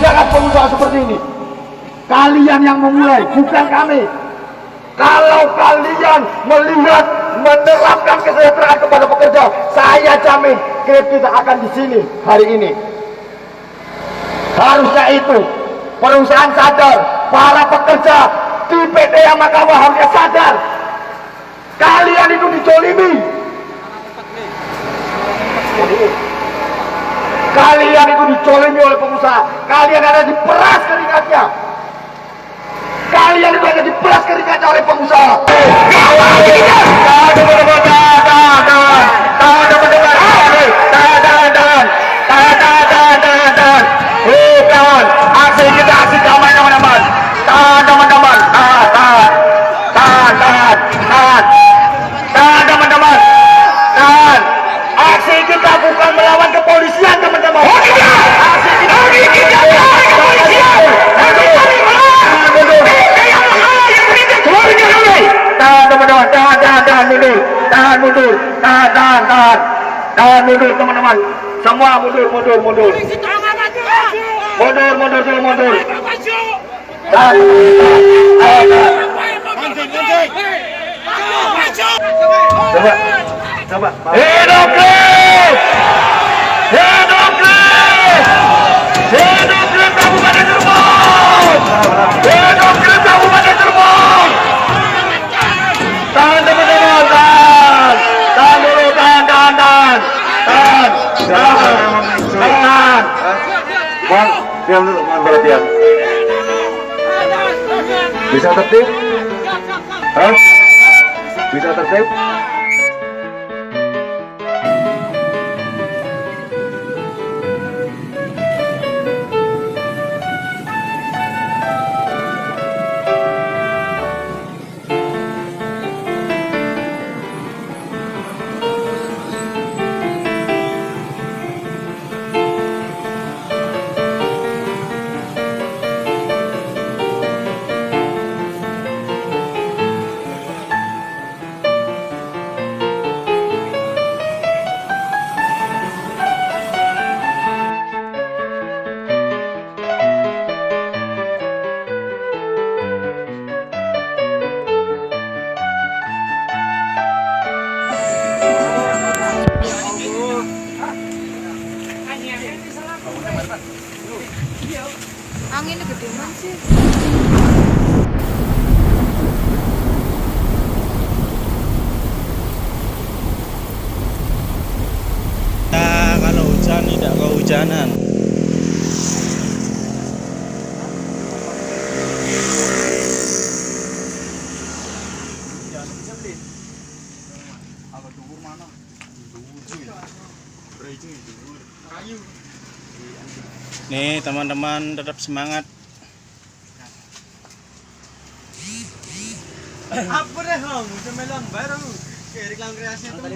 Jangan pengusaha seperti ini. Kalian yang memulai, bukan kami. Kalau kalian melihat menerapkan kesejahteraan kepada pekerja, saya jamin Grab tidak akan di sini hari ini. Harusnya itu perusahaan sadar, para pekerja di PT Yamakama harusnya sadar. Kalian itu dizolimi. Kalian itu dizolimi oleh pengusaha. Kalian ada diperas keringatnya. Kalian itu hanya diperas keringatnya oleh pengusaha. Bukan aksi kita, aksi damai teman-teman. Tahan teman-teman. Tahan teman-teman. Tahan. Aksi kita bukan melawan kepolisian teman-teman. Aksi kita melawan kepolisian. Tahan teman-teman, tahan mundur, tahan mundur teman-teman, semua mundur, semua mundur. Coba. Hidup Grab! Hidup Grab! Hidup Grab Kabupaten Cirebon! Hidup Grab Kabupaten Cirebon! Tahan teman-teman, tahan dulu, tahan. Mohon diam dulu, mohon perhatian. Bisa tertib? Hah? Bisa tertib? Anginnya gede banget sih. Nah, kalau hujan tidak kehujanan. Nih teman-teman, tetap semangat. Apa deh kamu, semelang baru kayak reklam kreasi itu.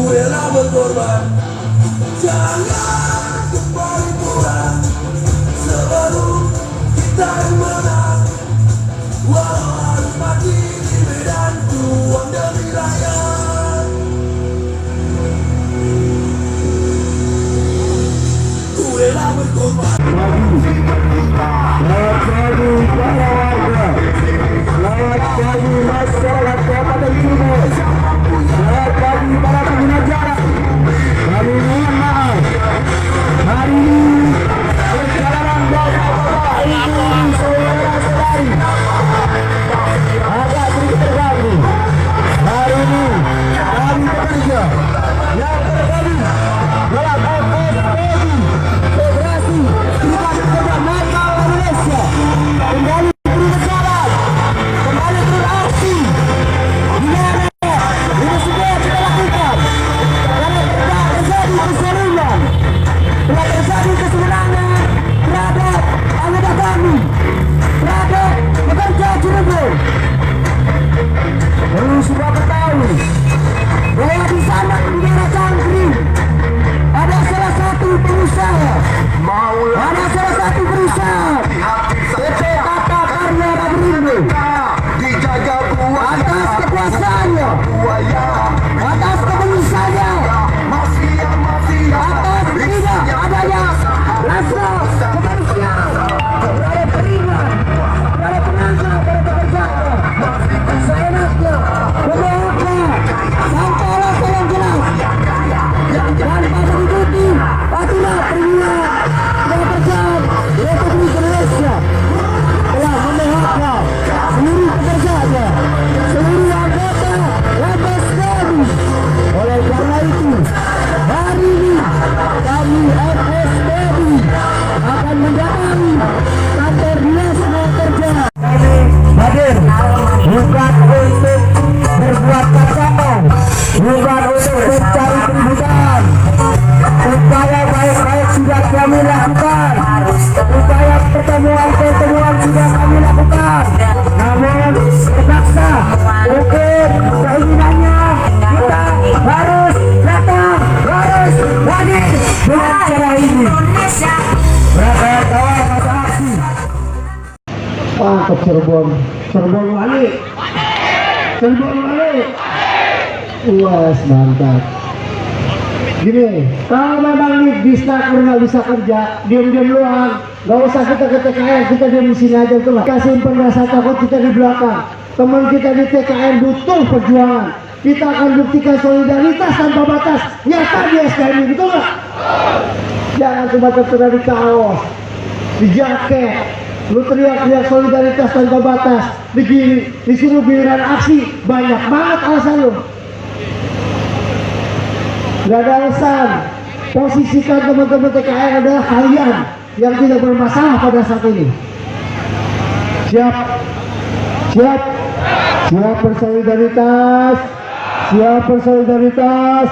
Rela berkorban, jangan kembali pulang sebelum kita menang. Walau harus mati di medan juang demi rakyat, ku rela berkorban. Selamat pagi para warga, selamat pagi masyarakat Kabupaten Cirebon, selamat pagi para pengguna Cirebon. Cirebon wali. Cirebon wali. Wes mantap. Gini, kalau memang nih bisa kerja, diam-diam luang, nggak usah kita ke TKR, kita diam di sini aja tuh. Kasih rasa takut kita di belakang. Teman kita di TKR butuh perjuangan. Kita akan buktikan solidaritas tanpa batas. Nyata di SKM, betul nggak? Jangan cuma tertera di kaos, di jaket. Lu teriak-teriak solidaritas tanpa batas. Disuruh giliran aksi, banyak banget alasan lu. Gak ada alasan. Posisikan teman-teman TKR adalah kalian yang tidak bermasalah pada saat ini. Siap? Siap? Siap bersolidaritas? Siap bersolidaritas?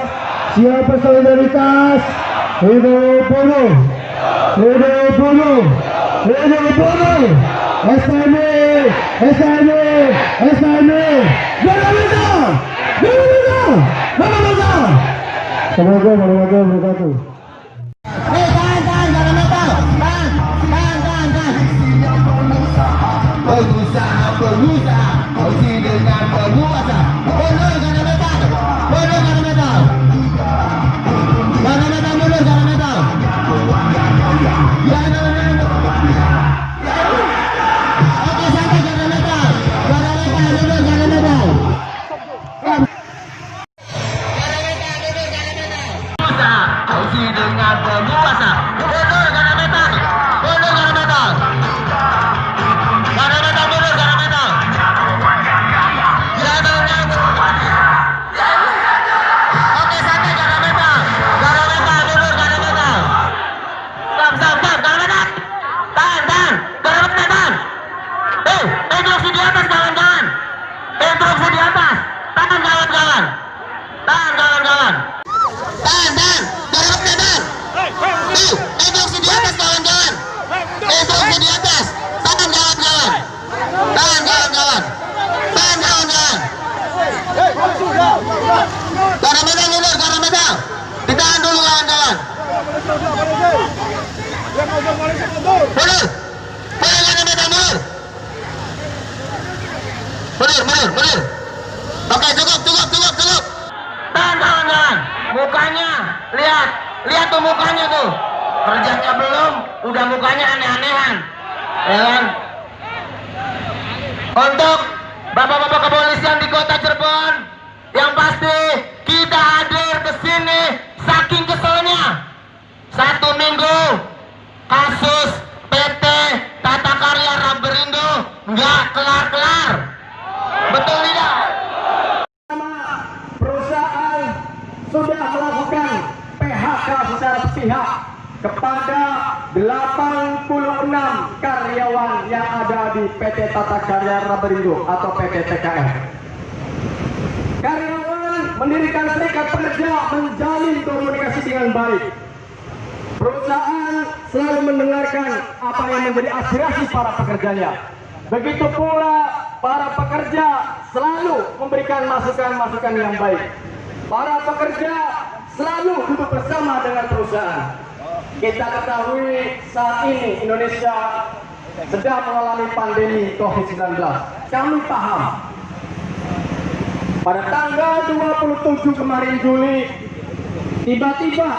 Siap bersolidaritas? Hidup bunuh! Hidup bunuh! Hidup bunuh! STM! STM! STM! Jangan lupa! Jangan lupa! Jangan lupa! Assalamualaikum warahmatullahi wabarakatuh. Tahan, jangan metal. Tahan. Pengusaha, kongsi dengan penguasa. Mundur, jangan metal. Mundur, jangan metal. Jangan metal, mundur, jangan metal. Oke, sampai jangan metal. Jangan metal, mundur, jangan metal. Kongsi dengan penguasa. Mundur karena metal. Mundur karena metal. Karena metal, mundur karena metal. Oke, santai karena metal. Karena metal, mundur karena metal. Stop, karena metal. Tahan. Karena metal. Instruksi di atas, kawan-kawan. Instruksi di atas. Tahan, kawan-kawan. Tahan. Instruksi di atas, kawan-kawan. Instruksi di atas. Tahan, kawan-kawan. Tahan, kawan-kawan. Karena metal, mundur, karena metal. Ditahan dulu, kawan-kawan. Mundur. Karena metal, mundur. Mundur. Oke, cukup. Tahan, kawan-kawan. Mukanya, lihat tuh mukanya tuh. Kerjanya belum, udah mukanya aneh-anehan. Ya kan? Untuk bapak-bapak kepolisian di kota Cirebon, yang pasti kita hadir ke sini saking keselnya. 1 minggu kasus PT Tata Karya Raberindo nggak kelar-kelar. Betul tidak? Perusahaan sudah melakukan PHK secara sepihak kepada 86 karyawan yang ada di PT Tata Karya Raberindo atau PT TKR. Karyawan mendirikan serikat pekerja menjalin komunikasi dengan baik. Perusahaan selalu mendengarkan apa yang menjadi aspirasi para pekerjanya. Begitu pula para pekerja selalu memberikan masukan-masukan yang baik. Para pekerja selalu duduk bersama dengan perusahaan. Kita ketahui saat ini Indonesia sedang mengalami pandemi COVID-19. Kami paham. Pada tanggal 27 kemarin Juli, tiba-tiba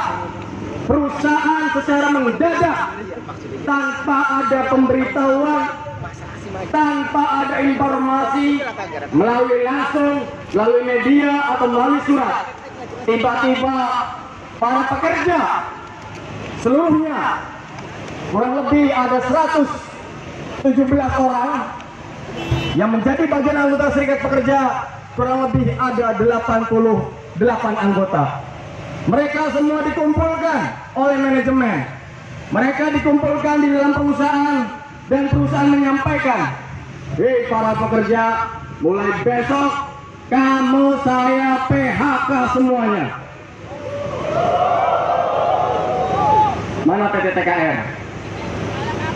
perusahaan secara mendadak tanpa ada pemberitahuan, tanpa ada informasi melalui media atau melalui surat, tiba-tiba para pekerja seluruhnya kurang lebih ada 117 orang yang menjadi bagian anggota serikat pekerja, kurang lebih ada 88 anggota. Mereka semua dikumpulkan oleh manajemen. Mereka dikumpulkan di dalam perusahaan dan perusahaan menyampaikan, hei para pekerja, mulai besok kamu saya PHK semuanya. Mana PT TKR?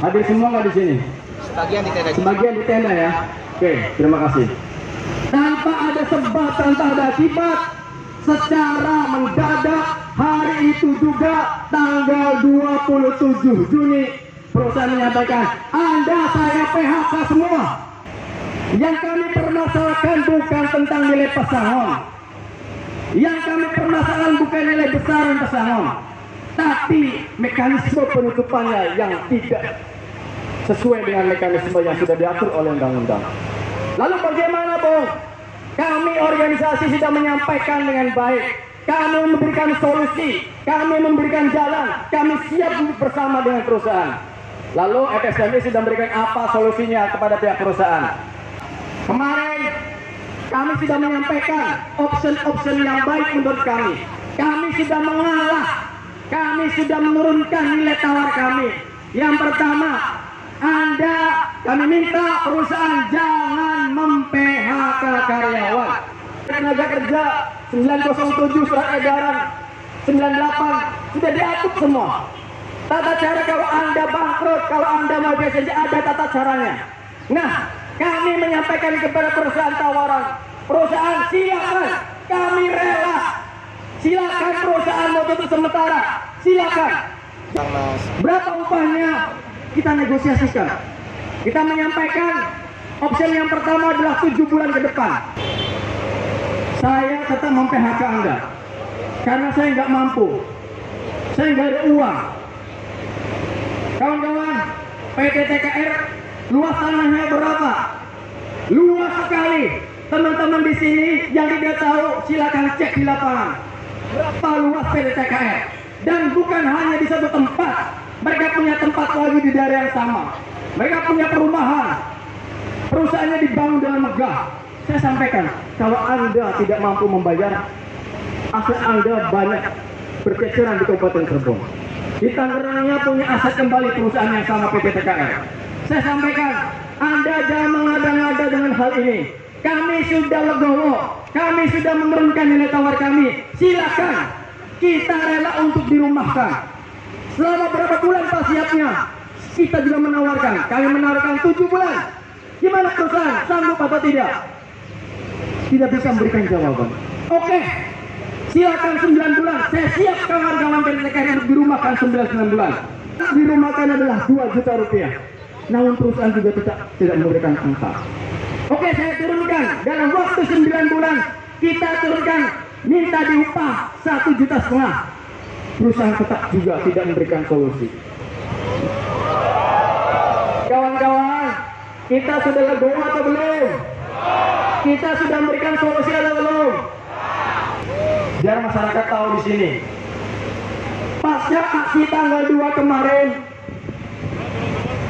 Hadir semua nggak di sini? Sebagian di tenda ya. Oke, terima kasih. Tanpa ada sebab, tanpa ada akibat, secara mendadak hari itu juga tanggal 27 Juni perusahaan menyampaikan, Anda saya PHK semua. Yang kami permasalahkan bukan tentang nilai pesangon. Yang kami permasalahkan bukan nilai besaran pesangon, tapi mekanisme penutupannya yang tidak sesuai dengan mekanisme yang sudah diatur oleh undang-undang. Lalu bagaimana, Bung? Kami organisasi sudah menyampaikan dengan baik. Kami memberikan solusi, kami memberikan jalan, kami siap bersama dengan perusahaan. Lalu FSMI sudah memberikan apa solusinya kepada pihak perusahaan? Kemarin kami sudah menyampaikan opsi-opsi yang baik menurut kami. Kami sudah mengalah, kami sudah menurunkan nilai tawar kami. Yang pertama, kami minta perusahaan jangan mem-PHK karyawan. Tenaga kerja 907 surat edaran 98 sudah diatur semua. Tata cara kalau Anda bangkrut, kalau Anda mau BSNJ ada tata caranya. Nah, kami menyampaikan kepada perusahaan tawaran, perusahaan silakan, kami rela. Silakan perusahaan mau tutup sementara, silakan. Berapa upahnya? Kita negosiasikan. Kita menyampaikan opsi yang pertama adalah 7 bulan ke depan. Saya tetap mem-PHK Anda karena saya nggak mampu, saya nggak ada uang. Kawan-kawan, PT TKR luas tanahnya berapa? Luas sekali. Teman-teman di sini yang tidak tahu silakan cek di lapangan berapa luas PT TKR. Dan bukan hanya di satu tempat, mereka punya tempat lagi di daerah yang sama. Mereka punya perumahan, perusahaannya dibangun dengan megah. Saya sampaikan, kalau Anda tidak mampu membayar, aset Anda banyak berceceran di Kabupaten Cirebon. Di Tangerangnya punya aset kembali perusahaan yang sama PT TKR. Saya sampaikan, Anda jangan mengada-ngada dengan hal ini. Kami sudah legowo, kami sudah menurunkan nilai tawar kami. Silakan, kita rela untuk dirumahkan. Selama berapa bulan Pak siapnya? Kita juga menawarkan, kami menawarkan 7 bulan. Gimana perusahaan, sanggup atau tidak? Tidak bisa memberikan jawaban. Oke, silakan 9 bulan. Saya siap kawan-kawan PT TKR untuk dirumahkan 9 bulan. Dirumahkan adalah 2 juta rupiah. Namun perusahaan juga tidak memberikan angka. Oke, saya turunkan dalam waktu 9 bulan. Kita turunkan, minta diupah 1,5 juta. Perusahaan tetap juga tidak memberikan solusi. Kawan-kawan, kita sudah legowo atau belum? Kita sudah memberikan solusi atau belum? Biar masyarakat tahu di sini. Pasca aksi tanggal 2 kemarin,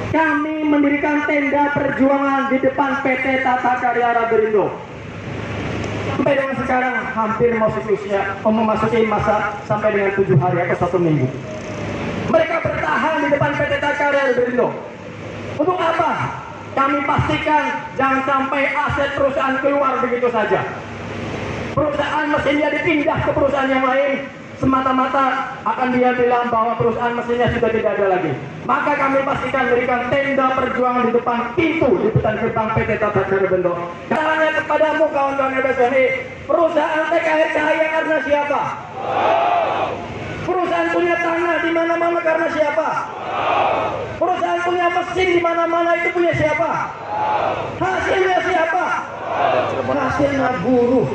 kami mendirikan tenda perjuangan di depan PT Tata Karya Raderindo. Sampai dengan sekarang hampir memasuki masa sampai dengan 7 hari atau 1 minggu. Mereka bertahan di depan PT Tata Karya Raderindo. Untuk apa? Kami pastikan jangan sampai aset perusahaan keluar begitu saja. Perusahaan mesinnya dipindah ke perusahaan yang lain, semata-mata akan dia bilang bahwa perusahaan mesinnya sudah tidak ada lagi. Maka kami pastikan berikan tenda perjuangan di depan pintu di depan gerbang PT Tata Karya Raderindo. Caranya kepadamu kawan-kawan FSMI, perusahaan TKR kaya karena siapa? Perusahaan punya tanah di mana-mana karena siapa? Perusahaan punya mesin di mana-mana itu punya siapa? Hasilnya siapa? Hasilnya buruh.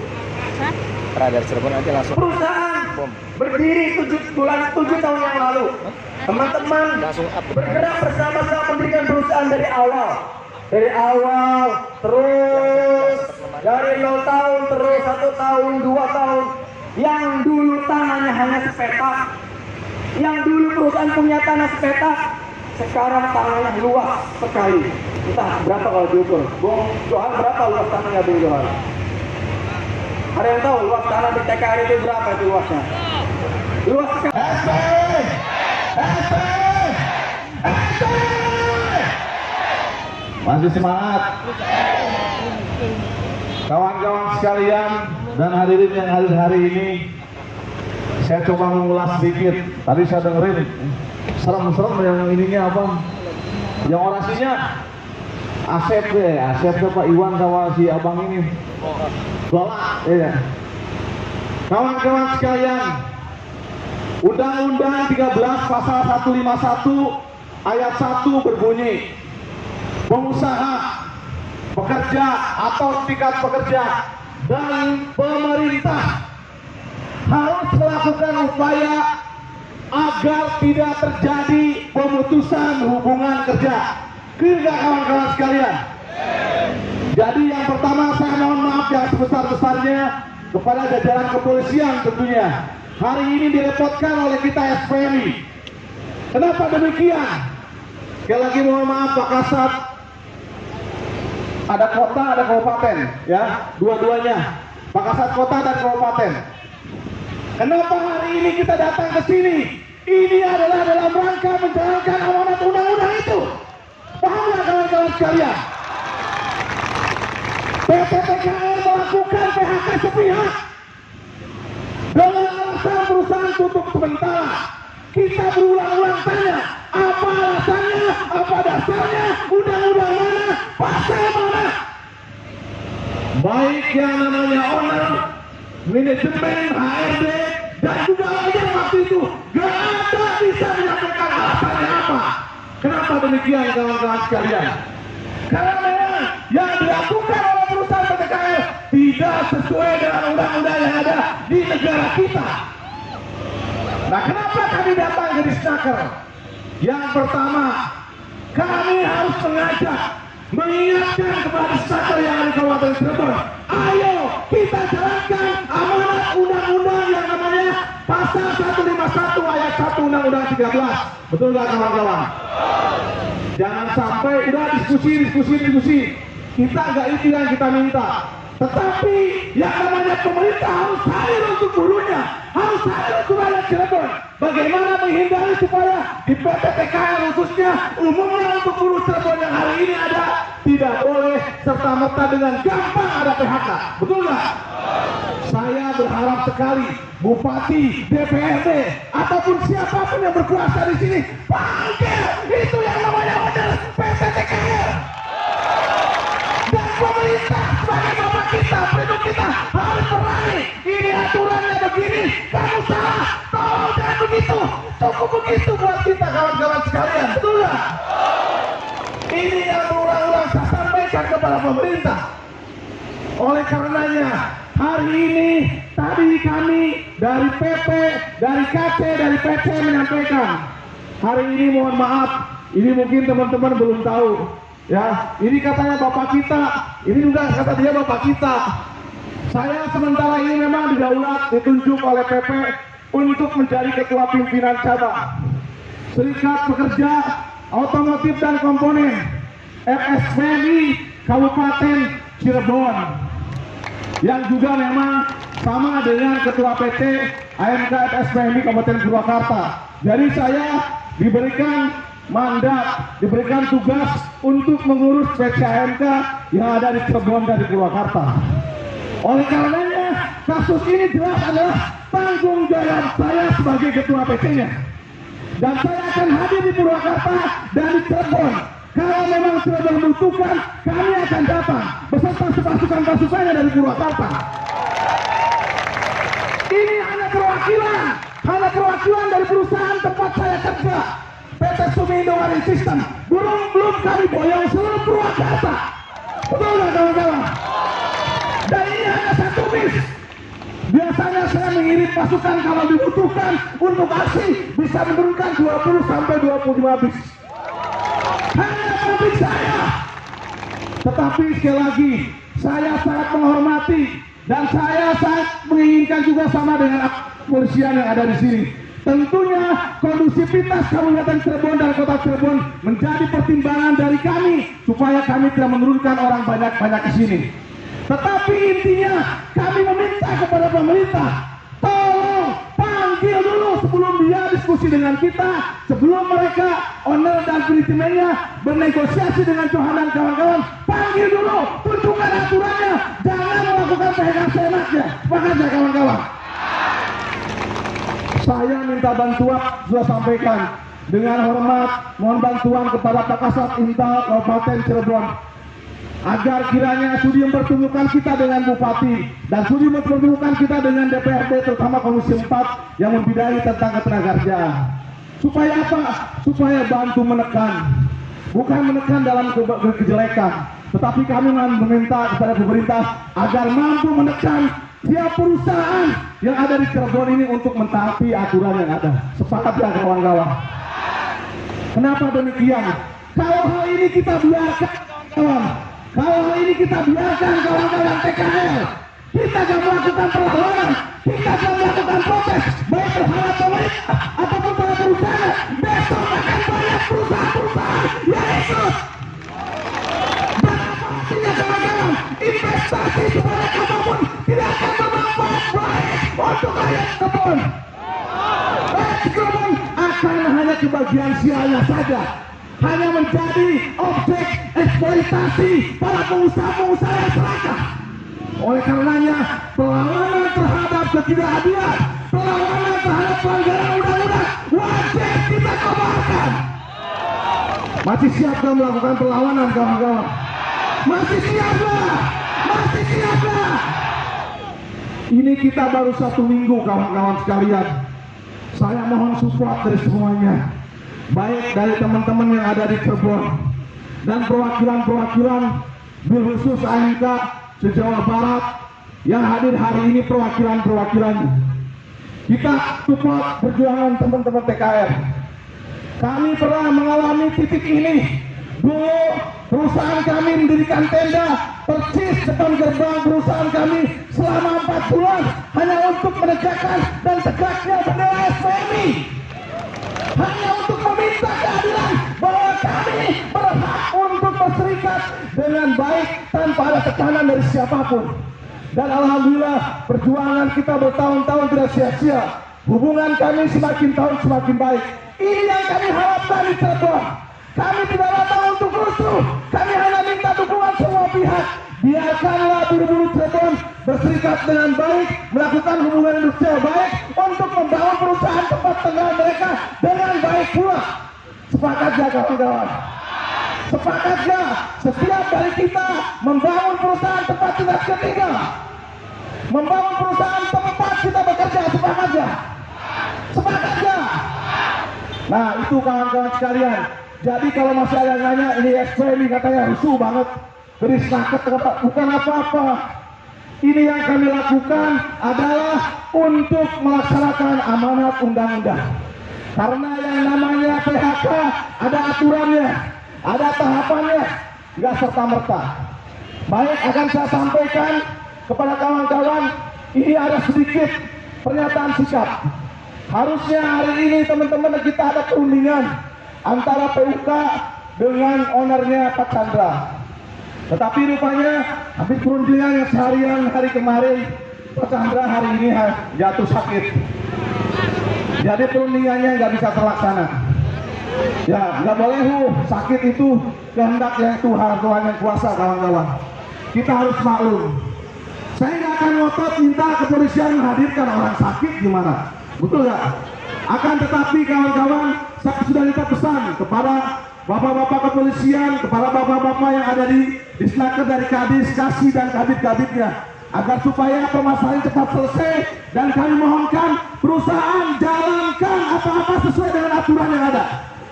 Radar Cirebon nanti langsung. Perusahaan berdiri 7 tahun yang lalu. Teman-teman bergerak bersama-sama mendirikan perusahaan dari awal. Terus dari 0 tahun, terus 1 tahun, 2 tahun. Yang dulu tanahnya hanya sepetak, yang dulu perusahaan punya tanah sepetak, sekarang tanahnya luas sekali. Entah berapa kalau diukur. Bung Johan, berapa luas tanahnya Bung Johan? Ada yang tahu luas tanah di TKR itu berapa itu luasnya? Luas sekali. Masih semangat kawan-kawan sekalian dan hadirin yang hadir hari ini. Saya coba mengulas sedikit. Tadi saya dengerin serem-serem yang ininya apa, yang orasinya Asep Pak Iwan sama si abang ini galak ya. Kawan-kawan sekalian, Undang-Undang 13 Pasal 151 Ayat 1 berbunyi, pengusaha pekerja atau serikat pekerja dan pemerintah harus melakukan upaya agar tidak terjadi pemutusan hubungan kerja. Kira kawan-kawan sekalian. Jadi yang pertama saya mohon maaf yang sebesar-besarnya kepada jajaran kepolisian tentunya. Hari ini direpotkan oleh kita SPMI. Kenapa demikian? Sekali lagi mohon maaf Pak Kasat. Ada kota, ada kabupaten, ya, dua-duanya. Pak Kasat kota dan kabupaten. Kenapa hari ini kita datang ke sini? Ini adalah dalam rangka menjalankan amanat undang-undang itu. Paham nggak kawan-kawan sekalian? PT TKL melakukan PHK sepihak dengan alasan perusahaan tutup sementara. Kita berulang-ulang tanya, apa alasannya, apa dasarnya, undang-undang mana, pasal mana? Baik yang namanya owner, manajemen, HRD, dan juga yang waktu itu gak ada bisa menyampaikan alasannya apa. Kenapa demikian kawan-kawan sekalian? Karena memang yang dilakukan oleh perusahaan PTKL tidak sesuai dengan undang-undang yang ada di negara kita. Nah, kenapa kami datang ke Disnaker? Yang pertama, kami harus mengajak, mengingatkan kepada Disnaker yang ada di Kabupaten Cirebon. Ayo kita jalankan amanat undang-undang yang namanya pasal 151 ayat 1 Undang-Undang 13. Betul nggak kawan-kawan? Jangan sampai udah diskusi. Kita nggak itu yang kita minta. Tetapi yang namanya pemerintah harus hadir untuk buruhnya, harus hadir untuk rakyat Cirebon. Bagaimana menghindari supaya di PT TKL khususnya umumnya untuk buruh Cirebon yang hari ini ada tidak boleh serta-merta dengan gampang ada PHK. Betul nggak? Saya berharap sekali Bupati, DPRD ataupun siapapun yang berkuasa di sini panggil itu yang namanya owner PT TKL. Dan pemerintah sebagai bapak kita, pelindung kita harus berani. Ini aturannya begini, kamu salah, tolong jangan begitu. Cukup begitu buat kita kawan-kawan sekalian, betul nggak? Ini yang berulang-ulang saya sampaikan kepada pemerintah. Oleh karenanya hari ini tadi kami dari PP, dari KC, dari PC menyampaikan. Hari ini mohon maaf, ini mungkin teman-teman belum tahu. Ya, ini katanya bapak kita, ini juga kata dia bapak kita. Saya sementara ini memang didaulat, ditunjuk oleh PP untuk menjadi ketua pimpinan cabang Serikat Pekerja Otomotif dan Komponen FSPMI Kabupaten Cirebon, yang juga memang sama dengan ketua PT AMK FSPMI Kabupaten Purwakarta. Jadi saya diberikan mandat, diberikan tugas untuk mengurus PT AMK yang ada di Cirebon dan di Purwakarta. Oleh karenanya kasus ini jelas adalah tanggung jawab saya sebagai ketua PT-nya, dan saya akan hadir di Purwakarta dan di Cirebon. Kalau memang Cirebon membutuhkan, kami akan datang beserta pasukan-pasukannya dari Purwakarta. Ini hanya perwakilan dari perusahaan tempat saya kerja, PT Sumindo Marine System. Belum kami boyong seluruh Purwakarta. Betul nggak kawan-kawan? Dan ini hanya satu bis. Biasanya saya mengirim pasukan kalau dibutuhkan untuk aksi bisa menurunkan 20 sampai 25 bis. Hanya pabrik saya. Tetapi sekali lagi, saya sangat menghormati dan saya sangat menginginkan juga sama dengan kepolisian yang ada di sini. Tentunya kondusivitas Kabupaten Cirebon dan Kota Cirebon menjadi pertimbangan dari kami supaya kami tidak menurunkan orang banyak-banyak ke sini. Tetapi intinya kami meminta kepada pemerintah, tolong panggil dulu sebelum dia diskusi dengan kita, sebelum mereka owner dan manajemennya bernegosiasi dengan Johan dan kawan-kawan. Panggil dulu, tunjukkan aturannya, jangan melakukan PHK seenaknya. Sepakat ya kawan-kawan? Saya minta bantuan, sudah sampaikan dengan hormat, mohon bantuan kepada Pak Kasat Intal Kabupaten Cirebon agar kiranya sudi mempertemukan kita dengan Bupati dan sudi mempertemukan kita dengan DPRD, terutama Komisi 4 yang membidangi tentang ketenagakerjaan. Supaya apa? Supaya bantu menekan, bukan menekan dalam kejelekan, Tetapi kami meminta kepada pemerintah agar mampu menekan tiap perusahaan yang ada di Cirebon ini untuk mentaati aturan yang ada. Sepakat ya kawan-kawan? Kenapa demikian? Kalau hal ini kita biarkan kawan-kawan, kalau hal ini kita biarkan kawan-kawan TKL, kita akan melakukan perlawanan, kita akan melakukan protes, baik terhadap pemerintah ataupun para perusahaan. Besok akan banyak perusahaan-perusahaan yang ikut. Dan apa artinya kawan-kawan? Investasi sebanyak apapun tidak akan bermanfaat baik untuk rakyat Cirebon. Rakyat Cirebon akan hanya kebagian sialnya saja, hanya menjadi objek eksploitasi para pengusaha-pengusaha yang serakah. Oleh karenanya, perlawanan terhadap ketidakadilan, perlawanan terhadap pelanggaran undang-undang wajib kita kobarkan. Masih siap gak melakukan perlawanan kawan-kawan? Masih siap gak? Masih siap gak? Ini kita baru 1 minggu kawan-kawan sekalian. Saya mohon support dari semuanya, baik dari teman-teman yang ada di Cirebon dan perwakilan-perwakilan bil khusus AMK se-Jawa Barat yang hadir hari ini, perwakilan-perwakilannya. Kita support perjuangan teman-teman TKR. Kami pernah mengalami titik ini. Dulu perusahaan kami mendirikan tenda persis depan gerbang perusahaan kami selama 4 bulan hanya untuk menegakkan dan tegaknya bendera SPMI, hanya untuk meminta keadilan bahwa kami berhak untuk berserikat dengan baik tanpa ada tekanan dari siapapun. Dan alhamdulillah perjuangan kita bertahun-tahun tidak sia-sia. Hubungan kami semakin tahun semakin baik. Ini yang kami harapkan di Cirebon. Kami tidak datang untuk rusuh, kami hanya minta dukungan semua pihak. Biarkanlah buru-buru Cirebon berserikat dengan baik, melakukan hubungan industrial baik untuk membangun perusahaan tempat tinggal mereka dengan baik pula. Sepakat ya kawan-kawan? Sepakat ya? Setiap dari kita membangun perusahaan tempat tinggal ketiga, membangun perusahaan tempat kita bekerja. Sepakat ya? Sepakat ya? Nah itu kawan-kawan sekalian. Jadi kalau masih ada yang nanya, ini SPMI katanya rusuh banget, beri snaket, bukan apa-apa. Ini yang kami lakukan adalah untuk melaksanakan amanat undang-undang. Karena yang namanya PHK ada aturannya, ada tahapannya, nggak serta-merta. Baik, akan saya sampaikan kepada kawan-kawan, ini ada sedikit pernyataan sikap. Harusnya hari ini teman-teman kita ada perundingan antara PUK dengan ownernya Pak Chandra. Tetapi rupanya habis perundingan yang seharian hari kemarin, Pak Chandra hari ini jatuh sakit. Jadi perundingannya nggak bisa terlaksana. Ya nggak boleh sakit itu kehendak yang Tuhan yang kuasa kawan-kawan. Kita harus maklum. Saya nggak akan ngotot minta kepolisian menghadirkan orang sakit gimana, betul nggak? Akan tetapi kawan-kawan, saya sudah minta pesan kepada bapak-bapak kepolisian, kepada bapak-bapak yang ada di Disnaker dari Kadis, Kasih dan kabit-kabitnya, agar supaya permasalahan cepat selesai. Dan kami mohonkan perusahaan jalankan apa-apa sesuai dengan aturan yang ada.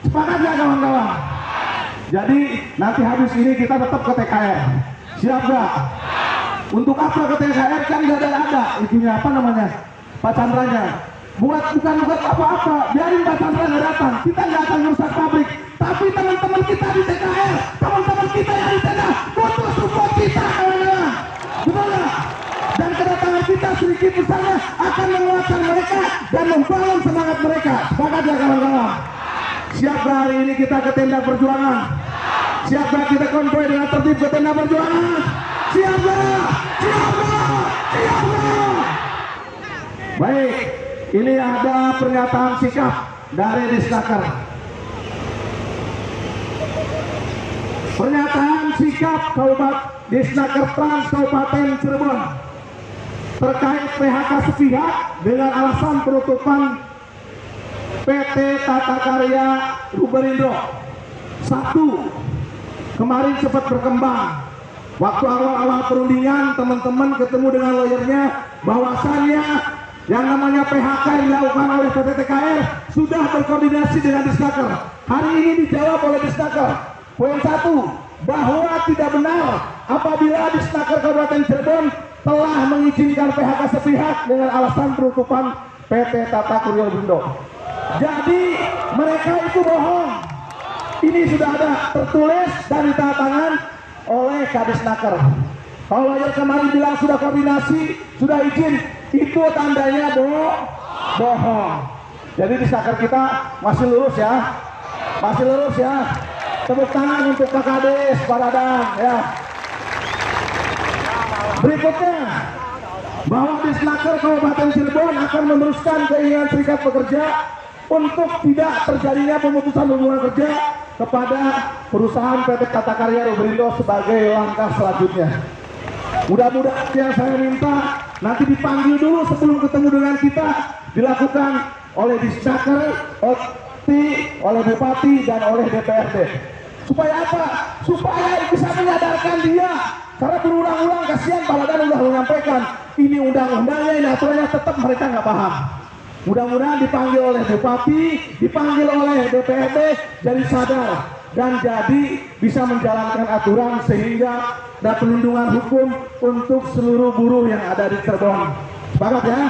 Sepakat ya kawan-kawan? Jadi nanti habis ini kita tetap ke TKR. Siap gak? Untuk apa ke TKR? Kan gak ada itunya, apa namanya, Pak Chandranya. Bukan apa-apa, biarin Pak Chandra nggak datang, kita nggak akan merusak pabrik. Tapi teman-teman kita di TKR, teman-teman kita yang di tenda butuh support kita kawan-kawan, betul nggak? Dan kedatangan kita sedikit besarnya akan menguatkan mereka dan membangun semangat mereka. Sepakat ya kawan-kawan? Siap hari ini kita ke tenda perjuangan? Siap kita konvoy dengan tertib ke tenda perjuangan? Siap gak? Siap gak? Siap gak? Baik. Ini ada pernyataan sikap dari Disnaker. Pernyataan sikap Disnaker Trans Kabupaten Cirebon terkait PHK sepihak dengan alasan penutupan PT Tata Karya Ruberindo. 1. Kemarin sempat berkembang. Waktu awal-awal perundingan, teman-teman ketemu dengan lawyernya, bahwasannya yang namanya PHK yang dilakukan oleh PT TKR sudah berkoordinasi dengan Disnaker. Hari ini dijawab oleh Disnaker. Poin 1, bahwa tidak benar apabila Disnaker Kabupaten Cirebon telah mengizinkan PHK sepihak dengan alasan penutupan PT Tata Kuryol Berindo. Jadi mereka itu bohong. Ini sudah ada tertulis dan ditandatangan oleh Kadisnaker. Kalau lawyer kemarin bilang sudah koordinasi, sudah izin, itu tandanya bohong. Jadi Disnaker kita masih lurus ya, masih lurus ya. Tepuk tangan untuk Pak Kades, Pak Dadang ya. Berikutnya, bahwa Disnaker Kabupaten Cirebon akan meneruskan keinginan Serikat Pekerja untuk tidak terjadinya pemutusan hubungan kerja kepada perusahaan PT Tata Karya Roberindo sebagai langkah selanjutnya. Mudah-mudahan yang saya minta nanti dipanggil dulu sebelum ketemu dengan kita, dilakukan oleh Disnaker, oleh Bupati dan oleh DPRD. Supaya apa? Supaya bisa menyadarkan dia. Karena berulang-ulang kasihan Pak Dadan sudah menyampaikan ini undang-undangnya, ini aturannya, tetap mereka nggak paham. Mudah-mudahan dipanggil oleh Bupati, dipanggil oleh DPRD, jadi sadar dan jadi bisa menjalankan aturan sehingga ada perlindungan hukum untuk seluruh buruh yang ada di Cirebon. Sepakat ya?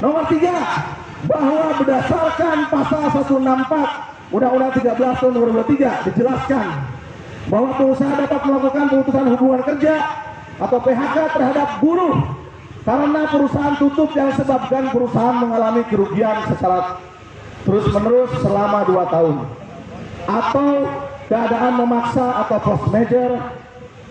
Nomor 3, bahwa berdasarkan pasal 164 Undang-Undang 13 tahun 2023 dijelaskan bahwa pengusaha dapat melakukan pemutusan hubungan kerja atau PHK terhadap buruh karena perusahaan tutup yang sebabkan perusahaan mengalami kerugian secara terus-menerus selama 2 tahun, atau keadaan memaksa atau force majeure,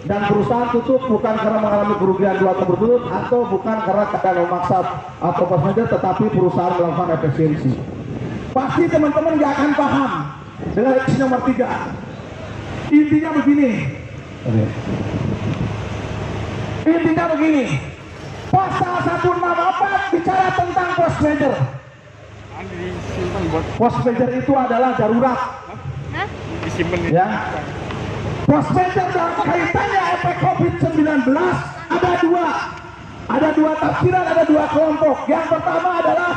dan perusahaan tutup bukan karena mengalami kerugian 2 tahun berturut atau bukan karena keadaan memaksa atau force majeure, tetapi perusahaan melakukan efisiensi. Pasti teman-teman gak akan paham dengan isi nomor 3. Intinya begini. Intinya begini. Pasal 164 bicara tentang force majeure. Force majeure itu adalah darurat. Ya. Force majeure dalam kaitannya efek COVID-19 ada dua tafsiran, ada 2 kelompok. Yang pertama adalah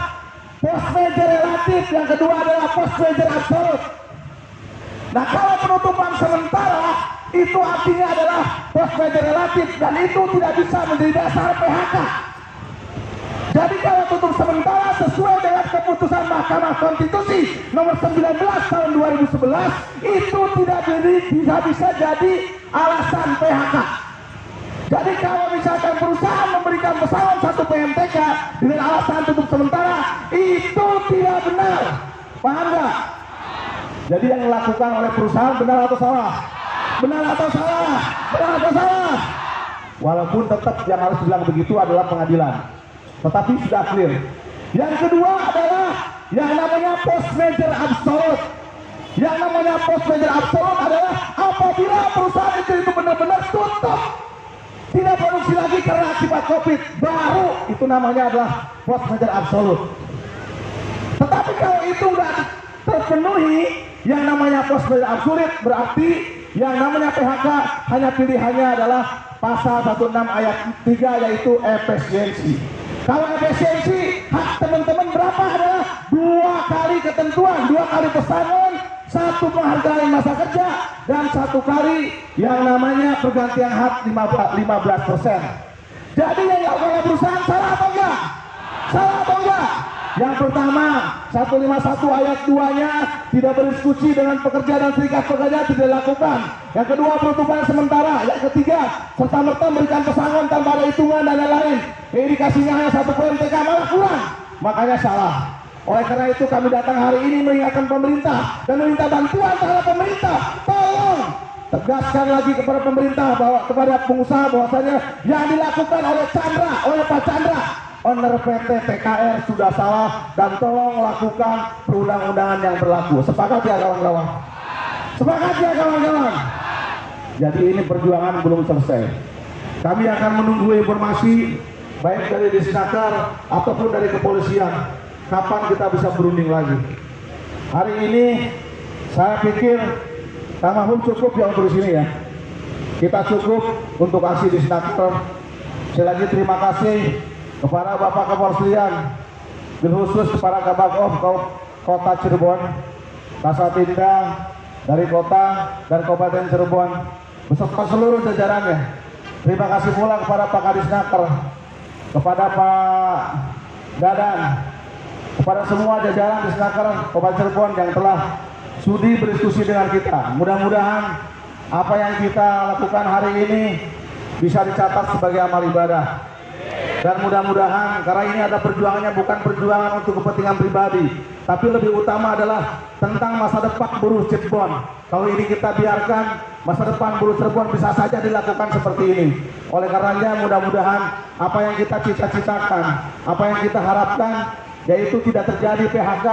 force majeure relatif, yang kedua adalah force majeure absolut. Nah, kalau penutupan sementara itu artinya adalah force majeure relatif dan itu tidak bisa menjadi dasar PHK. Jadi kalau tutup sementara sesuai dengan keputusan Mahkamah Konstitusi nomor 19 tahun 2011 itu tidak bisa jadi alasan PHK. Jadi kalau misalkan perusahaan memberikan pesangon 1 PMTK dengan alasan tutup sementara, itu tidak benar. Paham nggak? Jadi yang dilakukan oleh perusahaan benar atau salah? Benar atau salah? Benar atau salah? Walaupun tetap yang harus bilang begitu adalah pengadilan, tetapi sudah clear. Yang kedua adalah yang namanya force majeure absolut. Yang namanya force majeure absolut adalah apabila perusahaan itu benar-benar tutup, tidak produksi lagi karena akibat COVID, baru itu namanya adalah force majeure absolut. Tetapi kalau itu sudah terpenuhi, yang namanya force majeure absolut berarti yang namanya PHK hanya pilihannya adalah pasal 16 ayat 3 yaitu efisiensi. Kalau efisiensi, hak teman-teman berapa adalah 2 kali ketentuan, 2 kali pesangon, 1 penghargaan masa kerja, dan 1 kali yang namanya pergantian hak 15%. Jadi yang dilakukan oleh perusahaan salah atau enggak? Salah atau enggak? Yang pertama, 151 ayat 2-nya tidak berdiskusi dengan pekerja dan serikat pekerja tidak dilakukan. Yang kedua, penutupan sementara. Yang ketiga, serta-merta memberikan pesangon tanpa ada hitungan dan lain-lain. Ini dikasihnya hanya 1 PMTK, malah kurang. Makanya salah. Oleh karena itu kami datang hari ini mengingatkan pemerintah dan meminta bantuan terhadap pemerintah. Tolong tegaskan lagi kepada pemerintah, bahwa kepada pengusaha bahwasanya yang dilakukan oleh Chandra, oleh Pak Chandra, owner PT TKR sudah salah, dan tolong lakukan perundang-undangan yang berlaku. Sepakat ya kawan-kawan? Sepakat ya kawan-kawan? Jadi ini perjuangan belum selesai. Kami akan menunggu informasi baik dari Disnaker ataupun dari kepolisian kapan kita bisa berunding lagi. Hari ini saya pikir Kang Mahfud cukup ya untuk di sini ya. Kita cukup untuk aksi Disnaker. Sekali lagi terima kasih kepada Bapak Kepolisian, khusus kepada Kabag Kota Cirebon, Kasatinda, dari kota dan Kabupaten Cirebon beserta seluruh jajarannya. Terima kasih pula kepada Pak Kadisnaker, kepada Pak Dadan, kepada semua jajaran Disnaker Kabupaten Cirebon yang telah sudi berdiskusi dengan kita. Mudah-mudahan apa yang kita lakukan hari ini bisa dicatat sebagai amal ibadah. Dan mudah-mudahan, karena ini ada perjuangannya bukan perjuangan untuk kepentingan pribadi, tapi lebih utama adalah tentang masa depan buruh Cirebon. Kalau ini kita biarkan, masa depan buruh Cirebon bisa saja dilakukan seperti ini. Oleh karenanya mudah-mudahan apa yang kita cita-citakan, apa yang kita harapkan, yaitu tidak terjadi PHK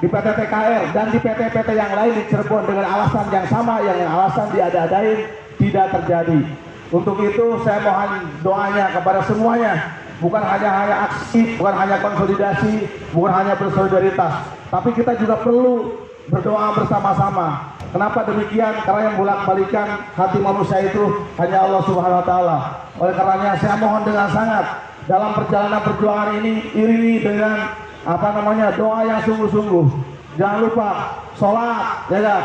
di PT TKR dan di PT-PT yang lain di Cirebon dengan alasan yang sama, yang alasan diada-adain, tidak terjadi. Untuk itu saya mohon doanya kepada semuanya, bukan hanya aksi, bukan hanya konsolidasi, bukan hanya bersolidaritas, tapi kita juga perlu berdoa bersama-sama. Kenapa demikian? Karena yang bolak-balikan hati manusia itu hanya Allah Subhanahu wa taala. Oleh karenanya saya mohon dengan sangat dalam perjalanan perjuangan ini iringi dengan doa yang sungguh-sungguh. Jangan lupa sholat, ya kan?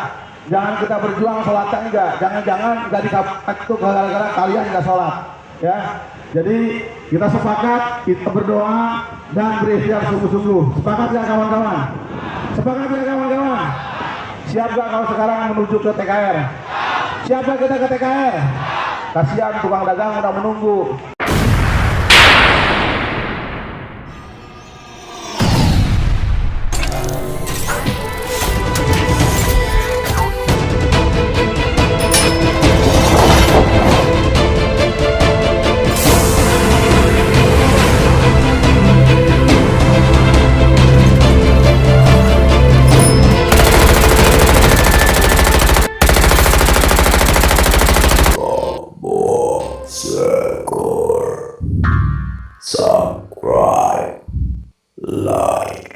Jangan kita berjuang sholatnya enggak. Jangan-jangan enggak dikabulkan itu gara-gara kalian enggak sholat, ya. Jadi kita sepakat, kita berdoa dan berikhtiar sungguh-sungguh. Sepakat ya kawan-kawan? Sepakat ya kawan-kawan? Siap gak kalau sekarang menuju ke TKR? Siap gak kita ke TKR? Kasihan tukang dagang udah menunggu. Subscribe, like.